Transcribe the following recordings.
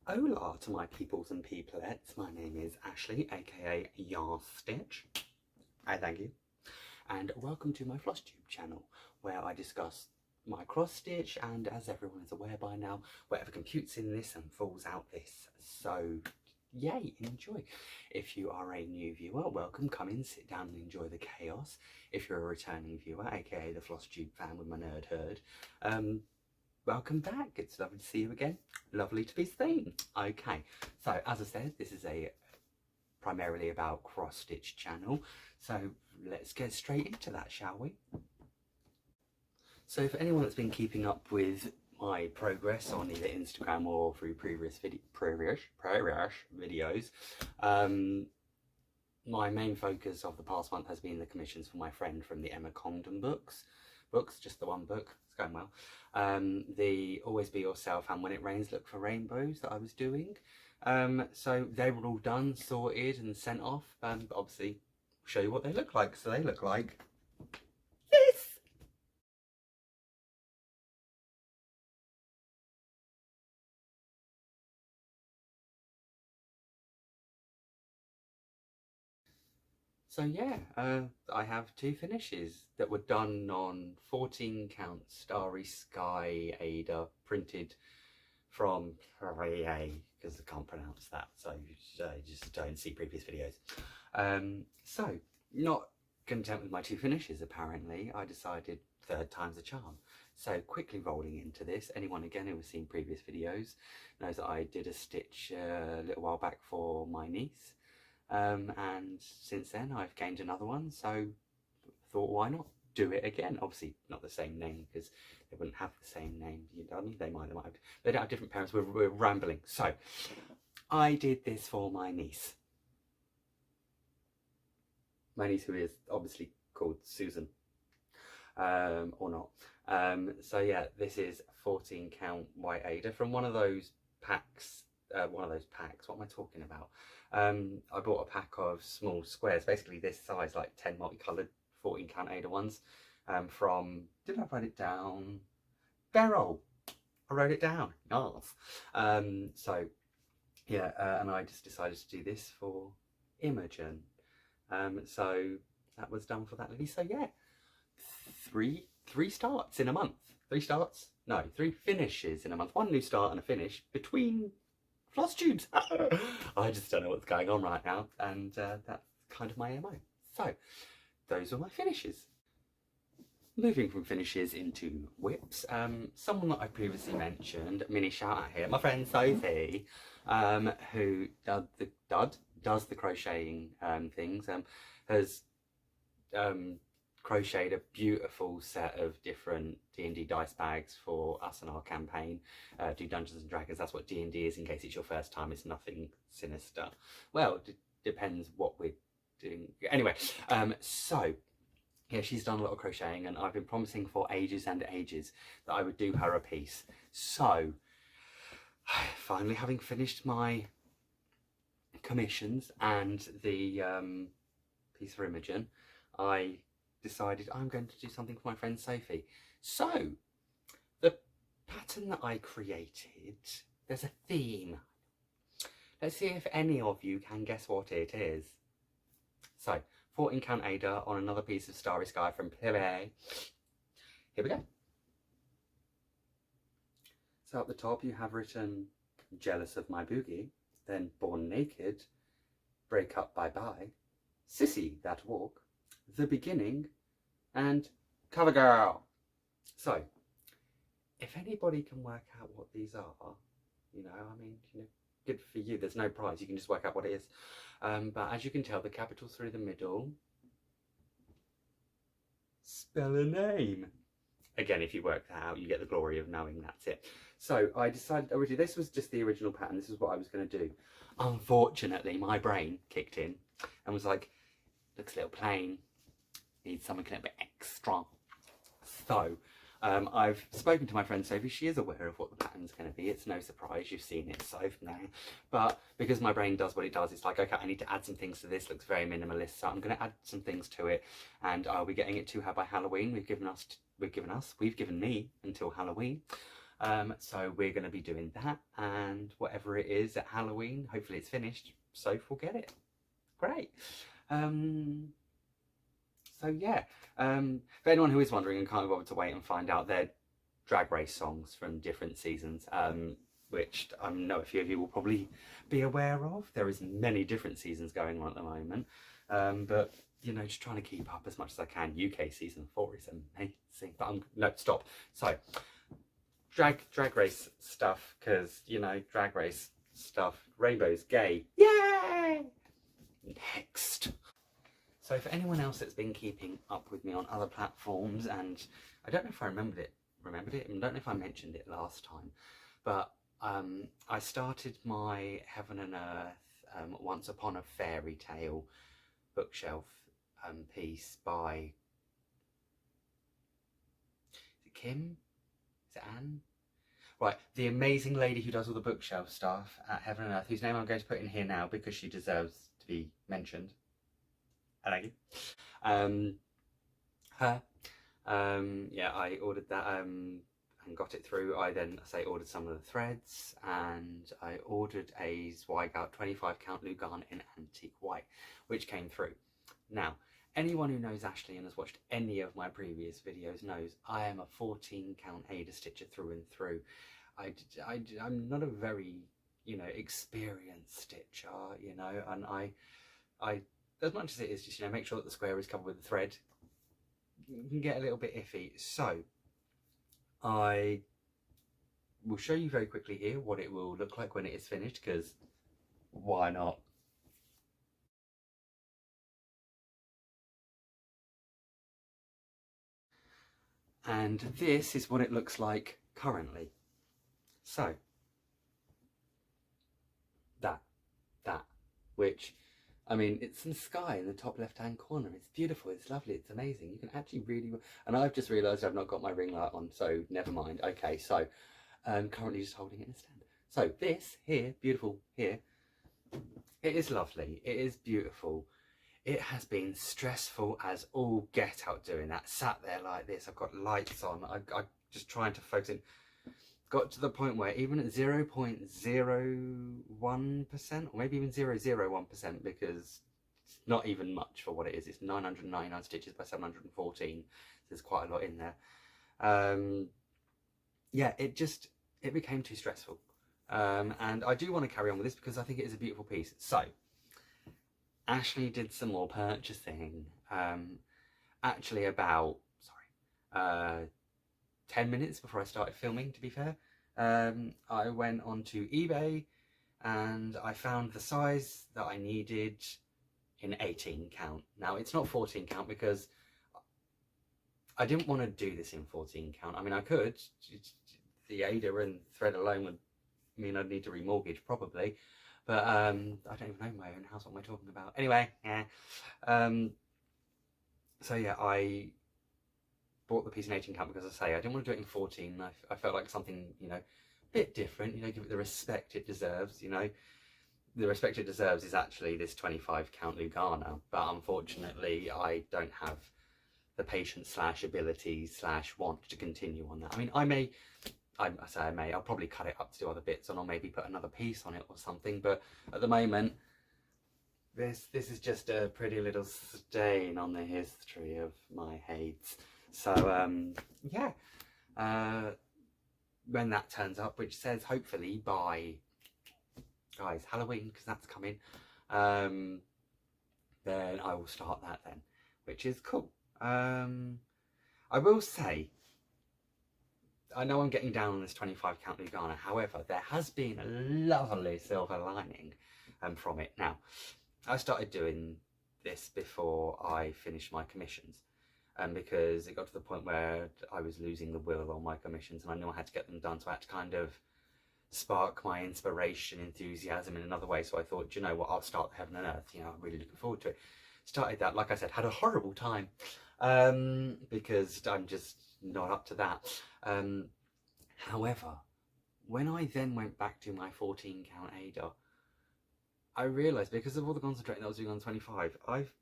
Hola to my peoples and peopleettes. My name is Ashley, aka Yar Stitch. I thank you. And welcome to my Flosstube channel, where I discuss my cross stitch and, as everyone is aware by now, whatever computes in this and falls out this. So yay, enjoy. If you are a new viewer, welcome, come in, sit down and enjoy the chaos. If you're a returning viewer, aka the Flosstube fan with my nerd herd, welcome back. It's lovely to see you again. Lovely to be seen. Okay, so as I said, this is a primarily about cross stitch channel, so let's get straight into that, shall we? So for anyone that's been keeping up with my progress on either Instagram or through previous videos, my main focus of the past month has been the commissions for my friend from the Emma Condon books, just the one book, it's going well. The Always Be Yourself and When It Rains Look for Rainbows that I was doing. So they were all done, sorted and sent off, but obviously show you what they look like. So they look like this. So yeah, I have two finishes that were done on 14 count Starry Sky Ada, printed from because I can't pronounce that, so just don't see previous videos. So not content with my two finishes, apparently I decided third time's a charm. So quickly rolling into this, anyone again who has seen previous videos knows that I did a stitch a little while back for my niece, and since then I've gained another one, so thought why not do it again. Obviously not the same name because they wouldn't have the same name, you know. They might have, they don't have different parents. We're rambling. So I did this for my niece who is obviously called Susan, or not. So yeah, this is 14 count white Ada from one of those packs. What am I talking about? I bought a pack of small squares, basically this size, like 10 multicolored 14 count Ada ones, from, did I write it down? Beryl. I wrote it down. Nice. So yeah, and I just decided to do this for Imogen. So that was done for that lady. So yeah, three starts in a month. Three finishes in a month. One new start and a finish between Flosstubes. I just don't know what's going on right now, and that's kind of my MO. So those were my finishes. Moving from finishes into whips, someone that I previously mentioned, mini shout out here, my friend Sophie, who does the crocheting things, has crocheted a beautiful set of different D&D dice bags for us and our campaign, do Dungeons and Dragons. That's what D&D is, in case it's your first time. It's nothing sinister. Well, depends what we're doing. Anyway, so yeah, she's done a lot of crocheting, and I've been promising for ages and ages that I would do her a piece. So finally, having finished my commissions and the piece for Imogen, I decided I'm going to do something for my friend Sophie. So the pattern that I created, there's a theme. Let's see if any of you can guess what it is. So 14 count Ada on another piece of Starry Sky from Pillay. Here we go. So at the top you have written Jealous of My Boogie, then Born Naked, Break Up Bye Bye, Sissy That Walk, The Beginning, and Cover Girl. So if anybody can work out what these are, you know, I mean, you know, good for you. There's no prize, you can just work out what it is. But as you can tell, the capitals through the middle spell a name. Again, if you work that out, you get the glory of knowing that's it. So I decided originally, this was just the original pattern, this is what I was going to do. Unfortunately, my brain kicked in and was like, looks a little plain, needs something a little bit extra. So I've spoken to my friend Sophie. She is aware of what the pattern's going to be. It's no surprise, you've seen it, Soph, now. But because my brain does what it does, it's like, okay, I need to add some things to this. Looks very minimalist, so I'm going to add some things to it, and I'll be getting it to her by Halloween. We've given me until Halloween. So we're going to be doing that, and whatever it is at Halloween, hopefully it's finished, Soph will get it. Great. So yeah, for anyone who is wondering and can't bother to wait and find out, they're Drag Race songs from different seasons, which I know a few of you will probably be aware of. There is many different seasons going on at the moment, but you know, just trying to keep up as much as I can. UK season 4 is amazing, but no, stop. So drag race stuff, because you know, drag race stuff, rainbows, gay, yay! Next. So for anyone else that's been keeping up with me on other platforms, and I don't know if I remembered it, I don't know if I mentioned it last time, but I started my Heaven and Earth Once Upon a Fairy Tale bookshelf piece by, is it Kim? Is it Anne? Right, the amazing lady who does all the bookshelf stuff at Heaven and Earth, whose name I'm going to put in here now because she deserves to be mentioned. Thank you. Her. Yeah, I ordered that and got it through. I then, ordered some of the threads, and I ordered a Zweigart 25 count Lugana in antique white, which came through. Now, anyone who knows Ashley and has watched any of my previous videos knows I am a 14 count Ada stitcher through and through. I'm not a very, you know, experienced stitcher, you know, and I as much as it is just, you know, make sure that the square is covered with the thread, you can get a little bit iffy. So I will show you very quickly here what it will look like when it is finished, because why not? And this is what it looks like currently. So that, which, I mean, it's some sky in the top left hand corner. It's beautiful, it's lovely, it's amazing. You can actually really, and I've just realised I've not got my ring light on, so never mind. Okay, so currently just holding it in a stand. So this here, beautiful here, it is lovely, it is beautiful. It has been stressful as all get out doing that. Sat there like this, I've got lights on, I'm just trying to focus in. Got to the point where even at 0.01%, or maybe even 0.001%, because it's not even much for what it is. It's 999 stitches by 714. So there's quite a lot in there. Yeah, it became too stressful. And I do want to carry on with this because I think it is a beautiful piece. So Ashley did some more purchasing. Actually about, 10 minutes before I started filming, to be fair. I went onto eBay and I found the size that I needed in 18 count. Now it's not 14 count because I didn't want to do this in 14 count. I mean, I could. The Ada and thread alone would mean I'd need to remortgage probably, but I don't even know my own house. What am I talking about? Anyway, yeah. So yeah, I bought the piece in 18 count because, as I say, I didn't want to do it in 14. I felt like something, you know, a bit different, you know, give it the respect it deserves, you know. The respect it deserves is actually this 25 count Lugana, but unfortunately I don't have the patience / ability / want to continue on that. I mean, I'll probably cut it up to do other bits, and I'll maybe put another piece on it or something, but at the moment, this is just a pretty little stain on the history of my hates. So yeah, when that turns up, which says hopefully by, guys, Halloween, because that's coming, then I will start that then, which is cool. I will say, I know I'm getting down on this 25 count Lugana, however, there has been a lovely silver lining from it. Now, I started doing this before I finished my commissions, because it got to the point where I was losing the will on my commissions and I knew I had to get them done, so I had to kind of spark my inspiration, enthusiasm in another way. So I thought, you know what, I'll start the Heaven and Earth, you know, I'm really looking forward to it. Started that, like I said, had a horrible time, because I'm just not up to that. However, when I then went back to my 14 count Ada, I realised, because of all the concentrating that I was doing on 25, I've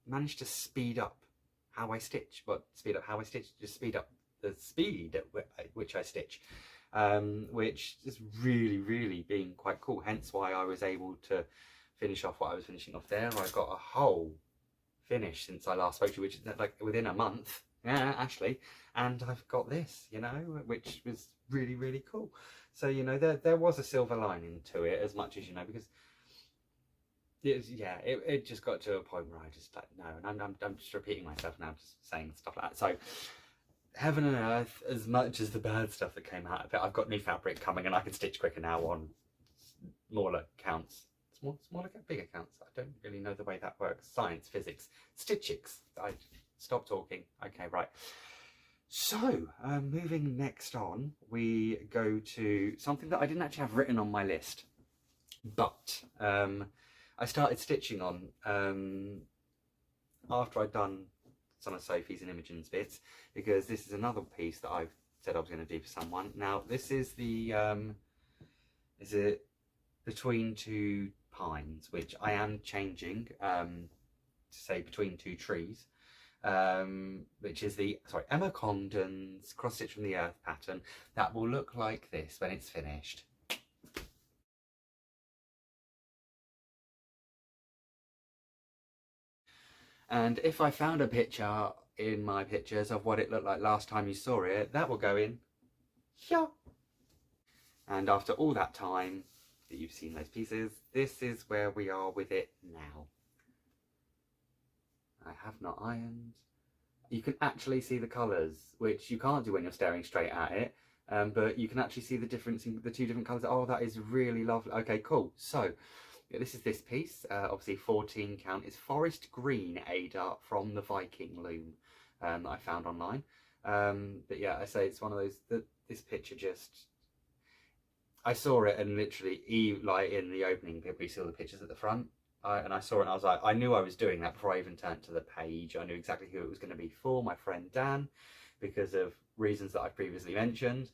managed to speed up how I stitch. Well, speed up how I stitch, just speed up the speed at which I stitch. which has really been quite cool. Hence why I was able to finish off what I was finishing off there. I got a whole finish since I last spoke to you, which is like within a month, yeah, actually. And I've got this, you know, which was really cool. So, you know, there was a silver lining to it, as much as, you know, because it just got to a point where I just like, no, and I'm just repeating myself now, just saying stuff like that. So heaven and earth, as much as the bad stuff that came out of it, I've got new fabric coming and I can stitch quicker now on smaller counts. Smaller, bigger counts. I don't really know the way that works. Science, physics, stitchics. I stop talking. Okay, right. So, moving next on, we go to something that I didn't actually have written on my list, but I started stitching on after I'd done some of Sophie's and Imogen's bits, because this is another piece that I've said I was going to do for someone. Now, this is the is it Between Two Pines, which I am changing to say Between Two Trees, which is the Emma Condon's cross stitch from the earth pattern that will look like this when it's finished. And if I found a picture in my pictures of what it looked like last time you saw it, that will go in here. And after all that time that you've seen those pieces, this is where we are with it now. I have not ironed. You can actually see the colours, which you can't do when you're staring straight at it, but you can actually see the difference in the two different colours. Oh, that is really lovely. Okay, cool. So yeah, this is this piece. Obviously 14 count is forest green Ada from the Viking loom that I found online. But yeah, I say it's one of those that this picture just, I saw it and literally, like in the opening bit, we saw the pictures at the front, and I saw it and I was like, I knew I was doing that before I even turned to the page. I knew exactly who it was going to be for, my friend Dan, because of reasons that I've previously mentioned,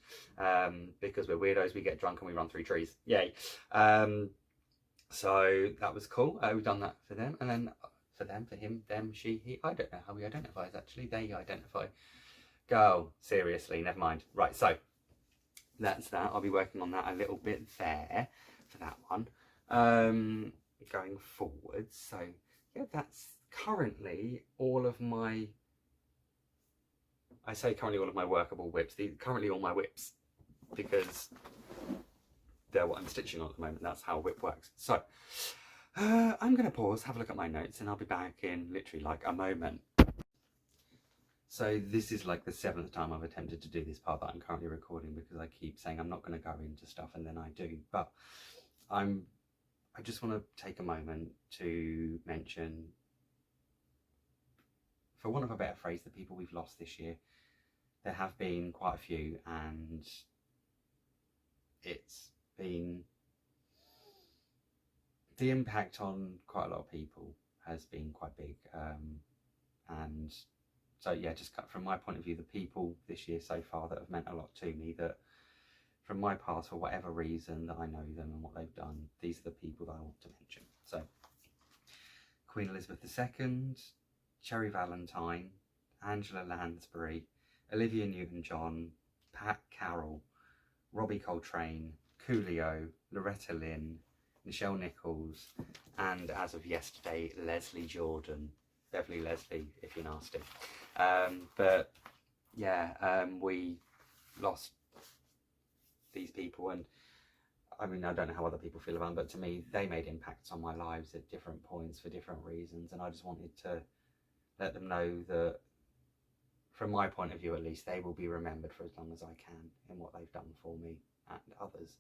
because we're weirdos, we get drunk and we run through trees. Yay. So that was cool. We've done that for them, and then for them, for him, them, she, he. I don't know how he identifies actually. They identify. Go, seriously, never mind. Right, so that's that. I'll be working on that a little bit there for that one. Going forward, so yeah, that's currently all of my. I say currently all of my workable whips. Currently all my whips, because they're what I'm stitching on at the moment. That's how a whip works. So I'm going to pause, have a look at my notes, and I'll be back in literally like a moment. So this is like the 7th time I've attempted to do this part that I'm currently recording, because I keep saying I'm not going to go into stuff and then I do. But I just want to take a moment to mention, for want of a better phrase, the people we've lost this year. There have been quite a few, and it's been, the impact on quite a lot of people has been quite big, and so yeah, just from my point of view, the people this year so far that have meant a lot to me, that from my past, for whatever reason that I know them and what they've done, these are the people that I want to mention. So Queen Elizabeth II, Cherry Valentine, Angela Lansbury, Olivia Newton-John, Pat Carroll, Robbie Coltrane, Coolio, Loretta Lynn, Nichelle Nichols, and as of yesterday, Leslie Jordan. Beverly Leslie, if you're nasty. But yeah, we lost these people, and I mean, I don't know how other people feel about them, but to me, they made impacts on my lives at different points for different reasons, and I just wanted to let them know that, from my point of view at least, they will be remembered for as long as I can in what they've done for me and others.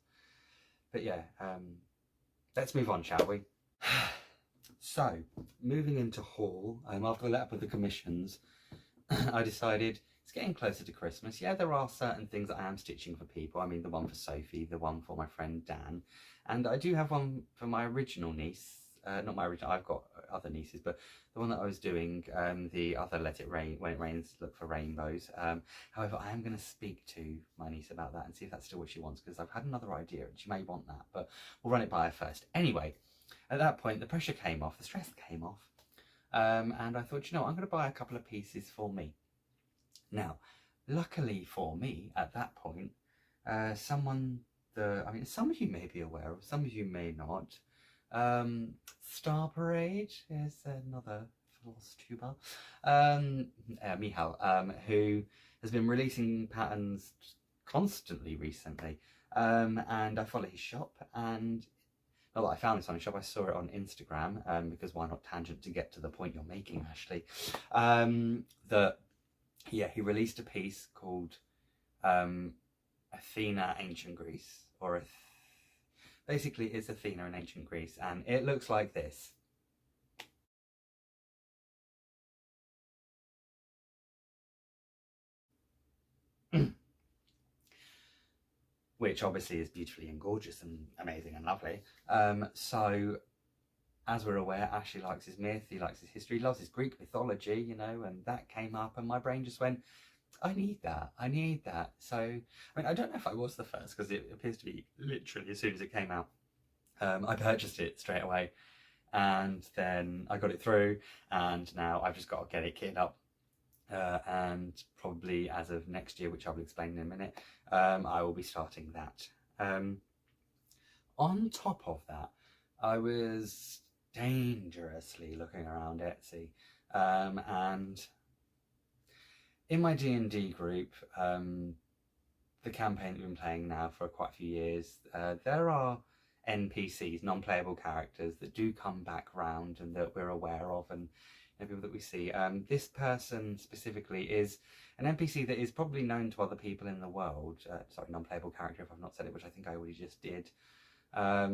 But yeah, let's move on, shall we? So, moving into haul, after the let up of the commissions, I decided it's getting closer to Christmas. Yeah, there are certain things that I am stitching for people. I mean, the one for Sophie, the one for my friend Dan, and I do have one for my original niece. Not my original, I've got other nieces, but the one that I was doing, the other Let It Rain, When It Rains, Look for Rainbows. However, I am going to speak to my niece about that and see if that's still what she wants, because I've had another idea and she may want that, but we'll run it by her first. Anyway, at that point, the pressure came off, the stress came off, and I thought, you know, I'm going to buy a couple of pieces for me. Now, luckily for me, at that point, someone that, I mean, some of you may be aware of, some of you may not. Star Parade is another Flosstuber, Michal, who has been releasing patterns constantly recently. And I follow his shop, and not that I found this on his shop, I saw it on Instagram, because why not tangent to get to the point you're making, Ashley. That, yeah, he released a piece called Athena Ancient Greece, or basically it's Athena in Ancient Greece, and it looks like this. Which obviously is beautifully and gorgeous and amazing and lovely. So, as we're aware, Ashley likes his myth, he likes his history, he loves his Greek mythology, you know, and that came up, and my brain just went, I need that, I need that. So, I mean, I don't know if I was the first, because it appears to be literally as soon as it came out. I purchased it straight away, and then I got it through, and now I've just got to get it kitted up. And probably as of next year, which I will explain in a minute, I will be starting that. On top of that, I was dangerously looking around Etsy, and in my D&D group, the campaign that we've been playing now for quite a few years, there are NPCs, non-playable characters, that do come back round and that we're aware of, and people that we see. This person specifically is an NPC that is probably known to other people in the world. Sorry, non-playable character, if I've not said it, which I think I already just did. A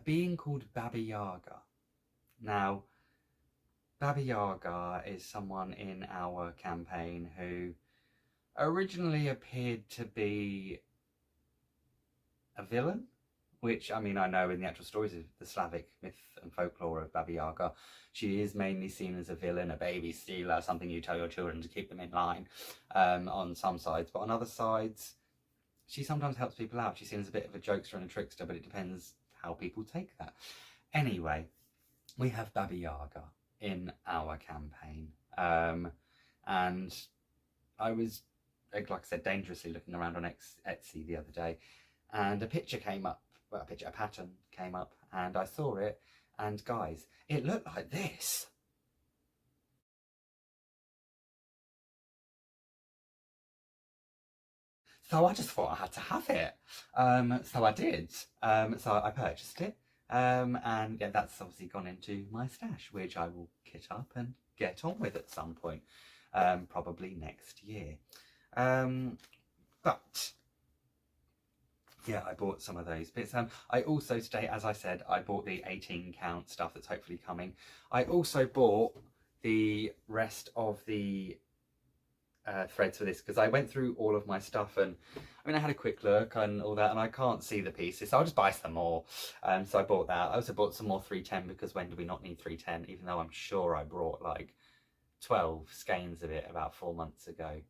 being called Baba Yaga. Now, Baba Yaga is someone in our campaign who originally appeared to be a villain, which, I mean, I know in the actual stories of the Slavic myth and folklore of Baba Yaga, she is mainly seen as a villain, a baby stealer, something you tell your children to keep them in line, on some sides. But on other sides, she sometimes helps people out. She's seen as a bit of a jokester and a trickster, but it depends how people take that. Anyway, we have Baba Yaga in our campaign. And I was, like I said, dangerously looking around on Etsy the other day, and a picture came up. Well, a pattern came up, and I saw it, and guys, it looked like this. So I just thought I had to have it. So I did. So I purchased it. And yeah, that's obviously gone into my stash, which I will kit up and get on with at some point, probably next year. But yeah, I bought some of those bits. I also today, as I said, I bought the 18 count stuff that's hopefully coming. I also bought the rest of the threads for this, because I went through all of my stuff, and I mean, I had a quick look and all that, and I can't see the pieces, so I'll just buy some more. So I bought that. I also bought some more 310, because when do we not need 310, even though I'm sure I brought like 12 skeins of it about 4 months ago.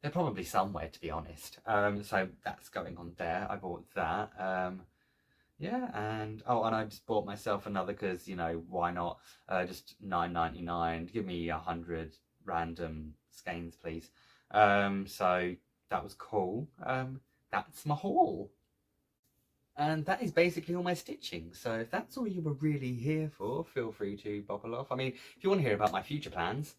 They're probably somewhere, to be honest. So that's going on there. I bought that. Yeah, and and I just bought myself another, because, you know, why not? Just $9.99. Give me 100 random skeins, please. So that was cool. That's my haul. And that is basically all my stitching. So if that's all you were really here for, feel free to bobble off. I mean, if you want to hear about my future plans,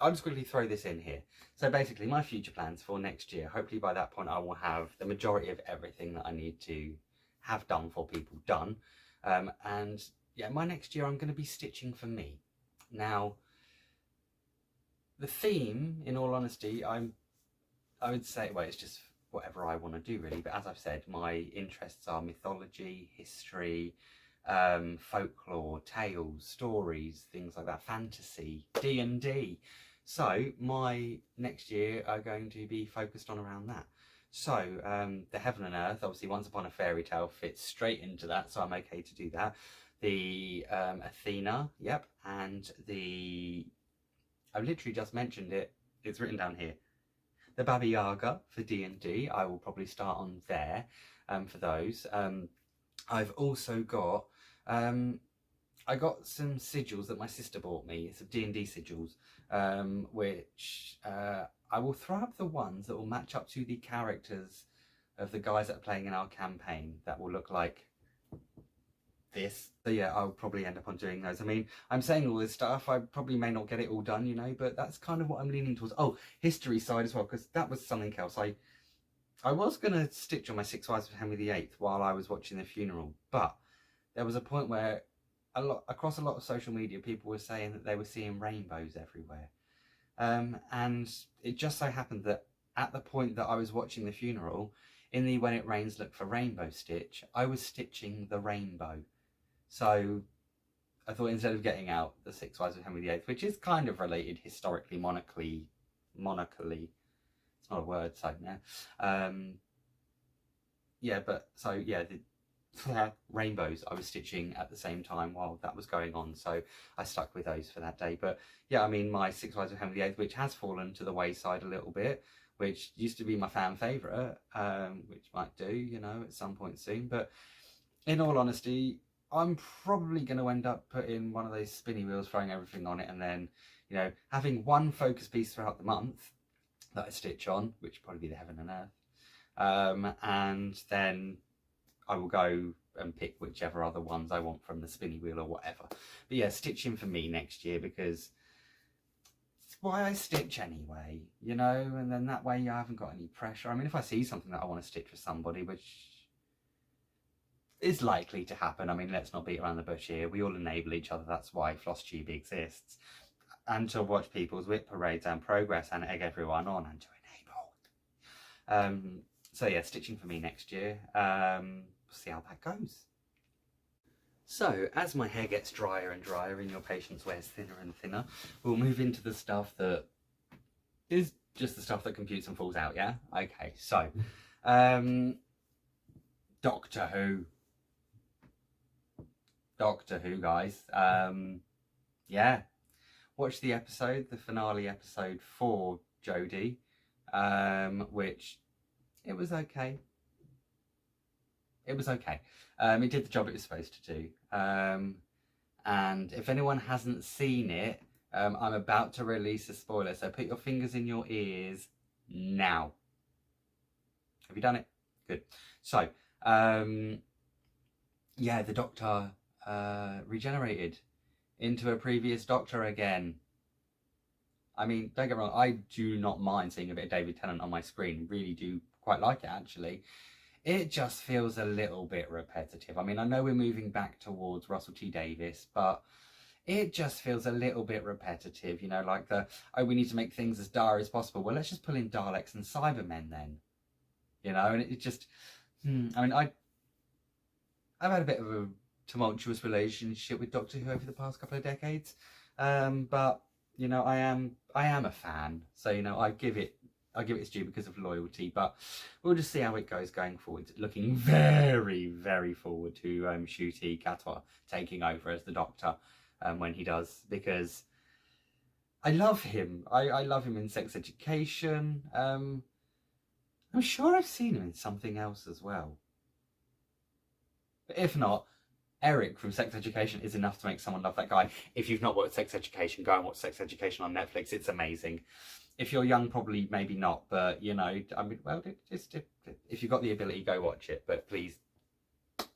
I'll just quickly throw this in here. So basically, my future plans for next year, hopefully by that point I will have the majority of everything that I need to have done for people done. And yeah, my next year I'm going to be stitching for me. Now, the theme, in all honesty, I would say, well, it's just whatever I want to do really. But as I've said, my interests are mythology, history, folklore, tales, stories, things like that, fantasy, D&D. So my next year are going to be focused on around that. So the Heaven and Earth, obviously Once Upon a Fairy Tale fits straight into that, so I'm okay to do that. The Athena, yep, and the, I've literally just mentioned it, it's written down here. The Baba Yaga for D&D, I will probably start on there for those. I've also got I got some sigils that my sister bought me, some D&D sigils, which I will throw up the ones that will match up to the characters of the guys that are playing in our campaign that will look like this. So yeah, I'll probably end up on doing those. I mean, I'm saying all this stuff, I probably may not get it all done, you know, but that's kind of what I'm leaning towards. Oh, history side as well, because that was something else. I was going to stitch on my Six Wives of Henry VIII while I was watching the funeral, but there was a point where across a lot of social media, people were saying that they were seeing rainbows everywhere. And it just so happened that at the point that I was watching the funeral, in the When It Rains Look for Rainbow stitch, I was stitching the rainbow. So I thought instead of getting out the Six Wives of Henry VIII, which is kind of related historically, monarchally, it's not a word, so yeah. Yeah, but so yeah, the rainbows I was stitching at the same time while that was going on, so I stuck with those for that day. But yeah, I mean, my Six Wives of Henry VIII, which has fallen to the wayside a little bit, which used to be my fan favourite, which might do, you know, at some point soon. But in all honesty, I'm probably going to end up putting one of those spinny wheels, throwing everything on it, and then, you know, having one focus piece throughout the month that I stitch on, which will probably be the Heaven and Earth, and then I will go and pick whichever other ones I want from the spinny wheel or whatever. But yeah, stitching for me next year, because it's why I stitch anyway, you know, and then that way I haven't got any pressure. I mean, if I see something that I want to stitch for somebody, which is likely to happen, I mean, let's not beat around the bush here. We all enable each other. That's why Flosstube exists. And to watch people's whip parades and progress and egg everyone on and to enable. So yeah, stitching for me next year. We'll see how that goes. So as my hair gets drier and drier and your patience wears thinner and thinner, we'll move into the stuff that is just the stuff that computes and falls out, yeah? Okay, so Doctor Who, guys. Yeah, watch the episode, the finale episode for Jodie, which it was okay. It was okay. It did the job it was supposed to do. And if anyone hasn't seen it, I'm about to release a spoiler, so put your fingers in your ears now. Have you done it? Good. So, yeah, the Doctor regenerated into a previous Doctor again. I mean, don't get me wrong, I do not mind seeing a bit of David Tennant on my screen. Really do quite like it, actually. It just feels a little bit repetitive. I mean, I know we're moving back towards Russell T Davies, but it just feels a little bit repetitive, you know, like oh, we need to make things as dire as possible. Well, let's just pull in Daleks and Cybermen then, you know, and it just, I mean, I've had a bit of a tumultuous relationship with Doctor Who over the past couple of decades, but, you know, I am a fan, so, you know, I give it its due because of loyalty, but we'll just see how it goes going forward. Looking very, very forward to Ncuti Gatwa taking over as the Doctor when he does, because I love him. I love him in Sex Education. I'm sure I've seen him in something else as well. But if not, Eric from Sex Education is enough to make someone love that guy. If you've not watched Sex Education, go and watch Sex Education on Netflix. It's amazing. If you're young, probably maybe not, but, you know, I mean, well, if you've got the ability, go watch it, but please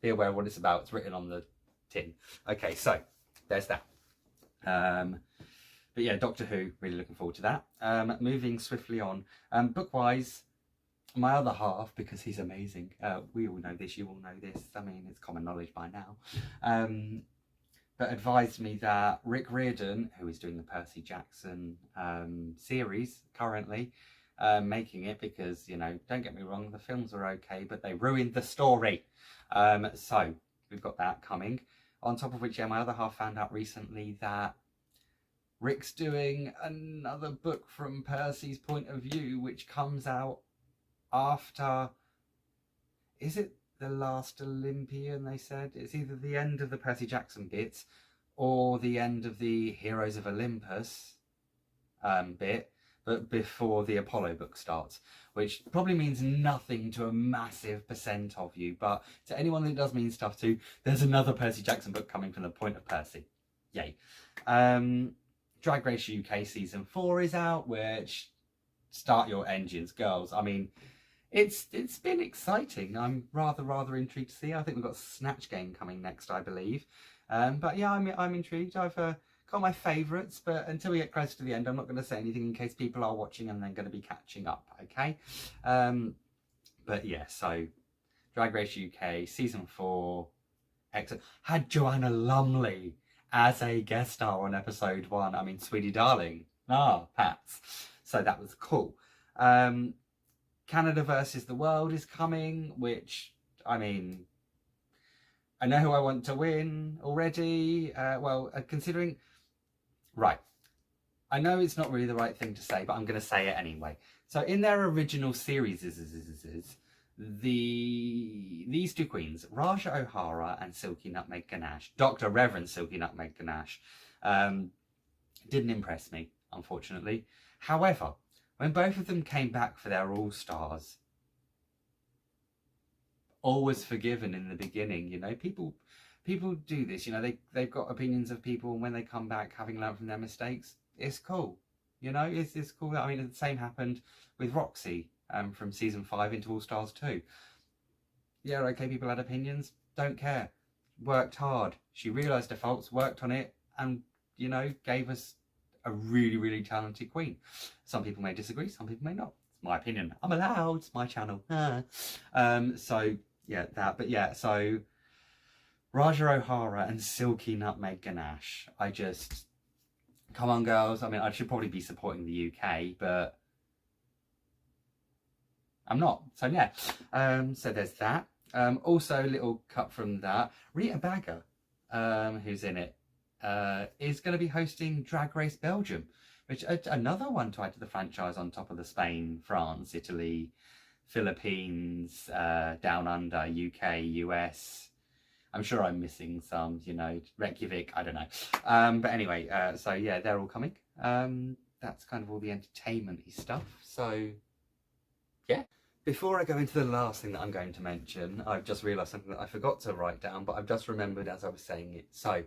be aware of what it's about. It's written on the tin. Okay, so there's that. But yeah, Doctor Who, really looking forward to that. Moving swiftly on, book-wise, my other half, because he's amazing, we all know this, you all know this, I mean, it's common knowledge by now, but advised me that Rick Riordan, who is doing the Percy Jackson series currently, making it, because, you know, don't get me wrong, the films are okay, but they ruined the story. So we've got that coming. On top of which, yeah, my other half found out recently that Rick's doing another book from Percy's point of view, which comes out after, is it The Last Olympian, they said? It's either the end of the Percy Jackson bits or the end of the Heroes of Olympus bit, but before the Apollo book starts, which probably means nothing to a massive percent of you, but to anyone that does mean stuff to, there's another Percy Jackson book coming from the point of Percy. Yay. Drag Race UK season 4 is out, which, start your engines, girls. I mean, it's been exciting. I'm rather intrigued to see. I think we've got Snatch Game coming next, I believe. But yeah, I'm intrigued. I've got my favourites, but until we get closer to the end, I'm not going to say anything in case people are watching and then going to be catching up. Okay. But yeah, so Drag Race UK season 4, excellent. Had Joanna Lumley as a guest star on episode 1. I mean, sweetie darling. Pats. So that was cool. Canada versus the World is coming, which, I mean, I know who I want to win already. Considering, right, I know it's not really the right thing to say, but I'm going to say it anyway. So in their original series, these two queens, Raja O'Hara and Silky Nutmeg Ganache, Dr. Reverend Silky Nutmeg Ganache, didn't impress me, unfortunately. However, when both of them came back for their All-Stars, all was forgiven in the beginning. You know, people do this. You know, they've got opinions of people, and when they come back, having learned from their mistakes, it's cool. You know, it's cool. I mean, the same happened with Roxy from season 5 into All-Stars 2. Yeah, okay, people had opinions. Don't care. Worked hard. She realised her faults, worked on it, and, you know, gave us a really talented queen. Some people may disagree, some people may not. It's my opinion. I'm allowed. It's my channel. So yeah, that. But yeah, so Raja O'Hara and Silky Nutmeg Ganache. Come on, girls. I mean, I should probably be supporting the UK, but I'm not. So yeah. So there's that. Also, a little cut from that. Rita Baga, who's in it, is going to be hosting Drag Race Belgium, which another one tied to the franchise on top of the Spain, France, Italy, Philippines, Down Under, UK, US. I'm sure I'm missing some, you know, Reykjavik, I don't know. But anyway, so yeah, they're all coming. That's kind of all the entertainment-y stuff. So yeah. Before I go into the last thing that I'm going to mention, I've just realised something that I forgot to write down, but I've just remembered as I was saying it. So,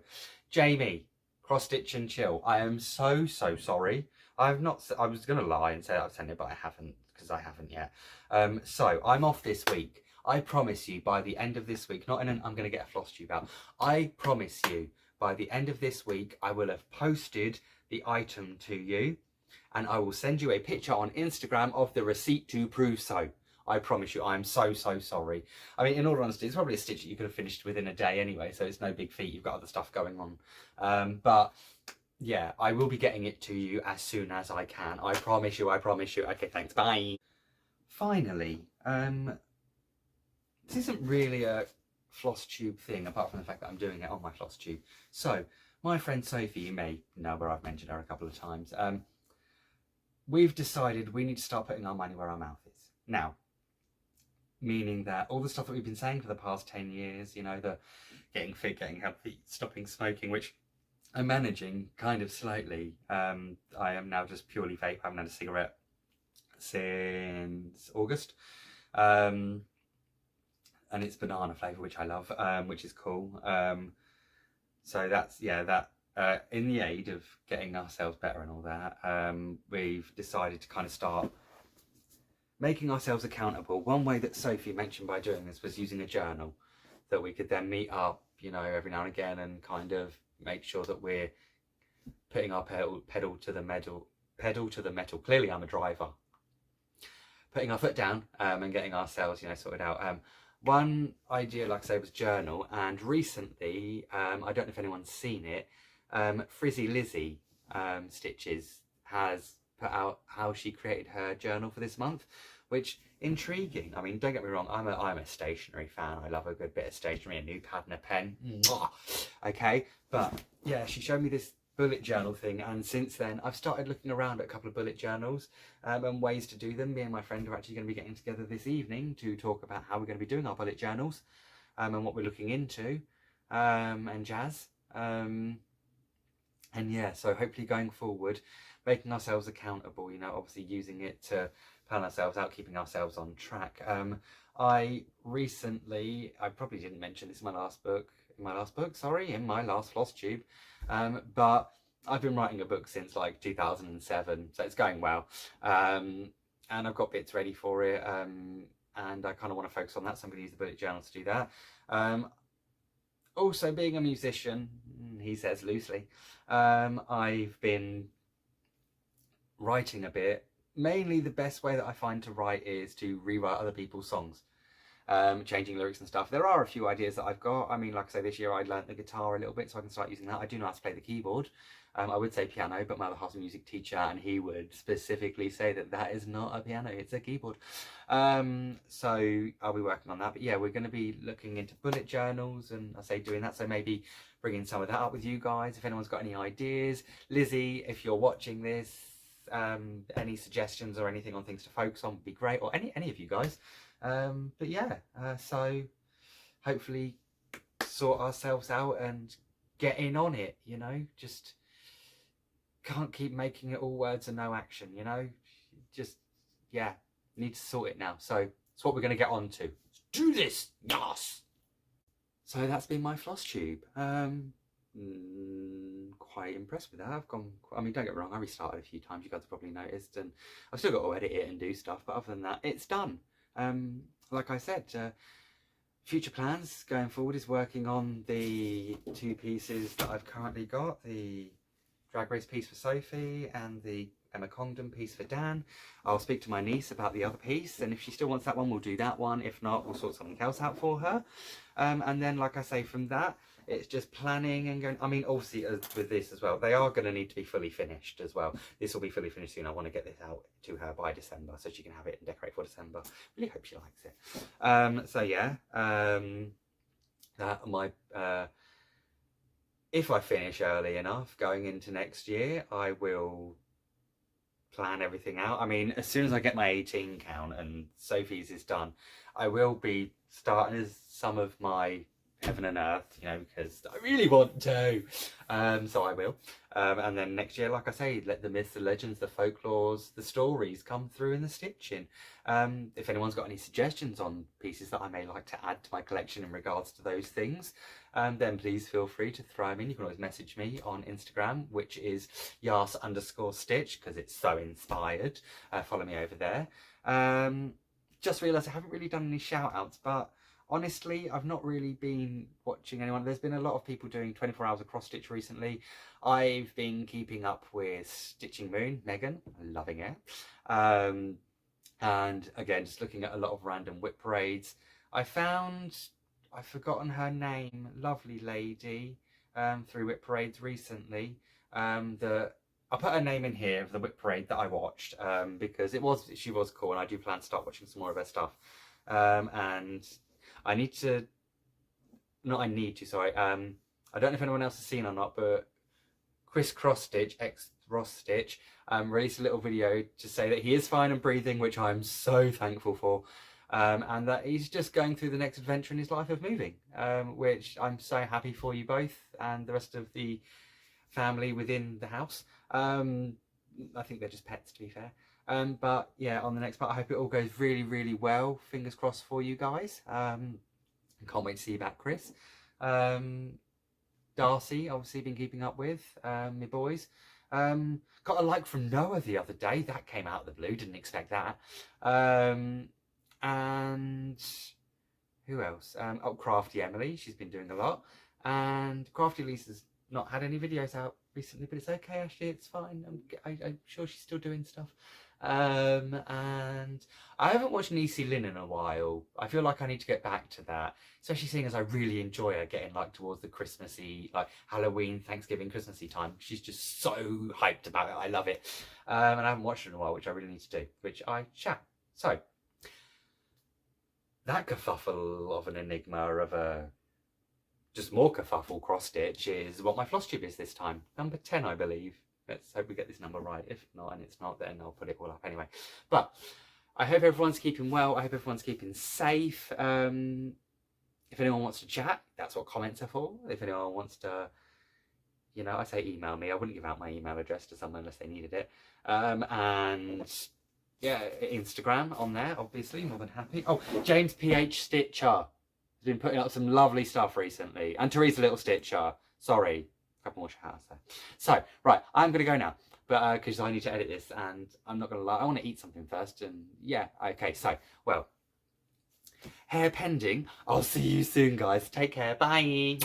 Jamie, Cross Stitch and Chill, I am so sorry. I was going to lie and say I've sent it, but I haven't, because I haven't yet. So, I'm off this week. I promise you by the end of this week, I'm going to get a Flosstube out. I promise you by the end of this week, I will have posted the item to you, and I will send you a picture on Instagram of the receipt to prove so. I promise you, I'm so sorry. I mean, in all honesty, it's probably a stitch that you could have finished within a day anyway, so it's no big feat. You've got other stuff going on. But yeah, I will be getting it to you as soon as I can. I promise you. Okay, thanks. Bye. Finally, this isn't really a Flosstube thing, apart from the fact that I'm doing it on my Flosstube. So, my friend Sophie, you may know where I've mentioned her a couple of times, we've decided we need to start putting our money where our mouth is. Now, meaning that all the stuff that we've been saying for the past 10 years, you know, the getting fit, getting healthy, stopping smoking, which I'm managing kind of slightly. I am now just purely vape. I haven't had a cigarette since August. And it's banana flavour, which I love, which is cool. So that's, yeah, that in the aid of getting ourselves better and all that, we've decided to kind of start making ourselves accountable. One way that Sophie mentioned by doing this was using a journal that we could then meet up, you know, every now and again and kind of make sure that we're putting our pedal to the metal. Clearly I'm a driver. Putting our foot down and getting ourselves, you know, sorted out. One idea, like I say, was journal, and recently, I don't know if anyone's seen it, Frizzy Lizzie Stitches has put out how she created her journal for this month, which intriguing. I mean, don't get me wrong, I'm a stationery fan. I love a good bit of stationery, a new pad and a pen. Okay, but yeah, she showed me this bullet journal thing, and since then I've started looking around at a couple of bullet journals and ways to do them. Me and my friend are actually going to be getting together this evening to talk about how we're going to be doing our bullet journals and what we're looking into and jazz. And yeah, so hopefully going forward, making ourselves accountable, you know, obviously using it to plan ourselves out, keeping ourselves on track. I recently, I probably didn't mention this in my last book, in my last Flosstube, but I've been writing a book since like 2007, so it's going well. And I've got bits ready for it, and I kind of want to focus on that, so I'm going to use the bullet journal to do that. Also, being a musician, he says loosely, I've been writing a bit. Mainly the best way that I find to write is to rewrite other people's songs, changing lyrics and stuff. There are a few ideas that I've got. I mean, like I say, this year I learnt the guitar a little bit, so I can start using that. I do know how to play the keyboard. I would say piano, but my other half's a music teacher, and he would specifically say that that is not a piano, it's a keyboard. So I'll be working on that. But yeah, we're going to be looking into bullet journals, and I say doing that, so maybe bringing some of that up with you guys. If anyone's got any ideas, Lizzie, if you're watching this, any suggestions or anything on things to focus on would be great, or any of you guys. But yeah, so hopefully sort ourselves out and get in on it, you know. Just can't keep making it all words and no action, you know. Just, yeah, need to sort it now. So it's what we're going to get on to. Let's do this, yes. So that's been my Flosstube. Quite impressed with that. I've gone, I mean, don't get me wrong, I restarted a few times, you guys have probably noticed, and I've still got to edit it and do stuff, but other than that, it's done. Like I said, future plans going forward is working on the 2 pieces that I've currently got, the Drag Race piece for Sophie and the Emma Congdon piece for Dan. I'll speak to my niece about the other piece, and if she still wants that one, we'll do that one. If not, we'll sort something else out for her. And then, like I say, from that, it's just planning and going. I mean, obviously, with this as well, they are going to need to be fully finished as well. This will be fully finished soon. I want to get this out to her by December so she can have it and decorate for December. Really hope she likes it. So yeah, that my if I finish early enough going into next year, I will plan everything out. I mean, as soon as I get my 18 count and Sophie's is done, I will be starting some of my Heaven and Earth, you know, because I really want to. So I will. And then next year, like I say, let the myths, the legends, the folklores, the stories come through in the stitching. If anyone's got any suggestions on pieces that I may like to add to my collection in regards to those things, then please feel free to throw them in. You can always message me on Instagram, which is yas_stitch, because it's so inspired. Follow me over there. Just realised I haven't really done any shout outs, but honestly, I've not really been watching anyone. There's been a lot of people doing 24 hours of cross stitch recently. I've been keeping up with Stitching Moon, Megan, loving it. And again, just looking at a lot of random whip parades. I've forgotten her name, lovely lady, through whip parades recently. I put her name in here of the whip parade that I watched, because she was cool, and I do plan to start watching some more of her stuff. And I don't know if anyone else has seen or not, but Chris Crossstitch, ex-Ross Stitch, released a little video to say that he is fine and breathing, which I'm so thankful for, and that he's just going through the next adventure in his life of moving, which I'm so happy for you both and the rest of the family within the house. I think they're just pets, to be fair. But yeah, on the next part, I hope it all goes really, really well. Fingers crossed for you guys. Can't wait to see you back, Chris. Darcy, obviously been keeping up with, my boys. Got a like from Noah the other day. That came out of the blue, didn't expect that. And who else? Oh, Crafty Emily, she's been doing a lot. And Crafty Lisa's not had any videos out recently, but it's okay, Ashley, it's fine. I'm sure she's still doing stuff. And I haven't watched Niecy Lynn in a while. I feel like I need to get back to that, especially seeing as I really enjoy her getting like towards the Christmassy, like Halloween, Thanksgiving, Christmassy time. She's just so hyped about it. I love it. And I haven't watched her in a while, which I really need to do, which I shall. So that kerfuffle of an enigma of a just more kerfuffle cross stitch is what my Flosstube is this time. Number 10, I believe. Let's hope we get this number right. If not, and it's not, then I'll put it all up anyway. But I hope everyone's keeping well. I hope everyone's keeping safe. If anyone wants to chat, that's what comments are for. If anyone wants to You know, I say email me. I wouldn't give out my email address to someone unless they needed it. And yeah, Instagram on there, obviously, more than happy. Oh, James PH Stitcher has been putting up some lovely stuff recently. And Teresa Little Stitcher. Sorry, a couple more shout-outs there. So, right, I'm going to go now. But because I need to edit this, and I'm not going to lie, I want to eat something first. And yeah, okay, so, well, hair pending. I'll see you soon, guys. Take care. Bye.